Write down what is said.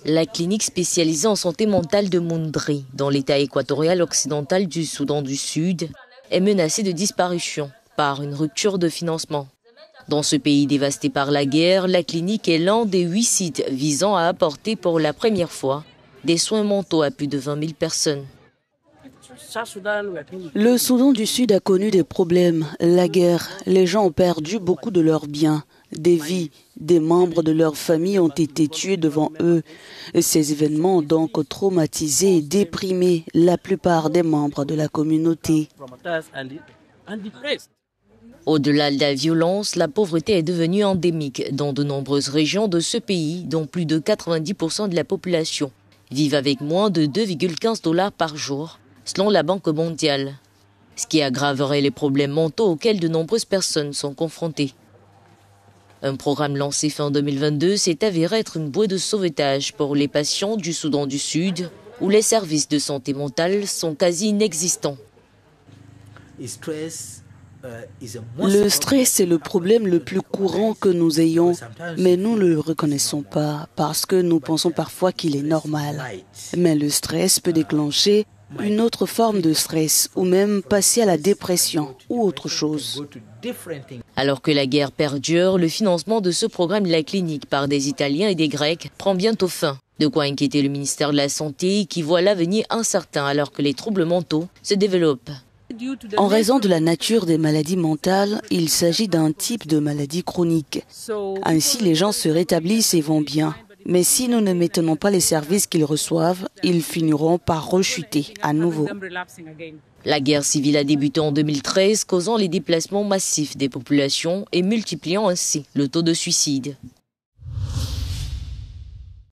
La clinique spécialisée en santé mentale de Moundri, dans l'état équatorial occidental du Soudan du Sud, est menacée de disparition par une rupture de financement. Dans ce pays dévasté par la guerre, la clinique est l'un des 8 sites visant à apporter pour la première fois des soins mentaux à plus de 20 000 personnes. Le Soudan du Sud a connu des problèmes, la guerre, les gens ont perdu beaucoup de leurs biens, des vies, des membres de leur famille ont été tués devant eux. Ces événements ont donc traumatisé et déprimé la plupart des membres de la communauté. Au-delà de la violence, la pauvreté est devenue endémique dans de nombreuses régions de ce pays, dont plus de 90% de la population vivent avec moins de 2,15 $ par jour, selon la Banque mondiale, ce qui aggraverait les problèmes mentaux auxquels de nombreuses personnes sont confrontées. Un programme lancé fin 2022 s'est avéré être une bouée de sauvetage pour les patients du Soudan du Sud, où les services de santé mentale sont quasi inexistants. Le stress est le problème le plus courant que nous ayons, mais nous ne le reconnaissons pas parce que nous pensons parfois qu'il est normal. Mais le stress peut déclencher une autre forme de stress ou même passer à la dépression ou autre chose. Alors que la guerre perdure, le financement de ce programme de la clinique par des Italiens et des Grecs prend bientôt fin. De quoi inquiéter le ministère de la Santé qui voit l'avenir incertain alors que les troubles mentaux se développent. En raison de la nature des maladies mentales, il s'agit d'un type de maladie chronique. Ainsi, les gens se rétablissent et vont bien. Mais si nous ne maintenons pas les services qu'ils reçoivent, ils finiront par rechuter à nouveau. La guerre civile a débuté en 2013, causant les déplacements massifs des populations et multipliant ainsi le taux de suicide.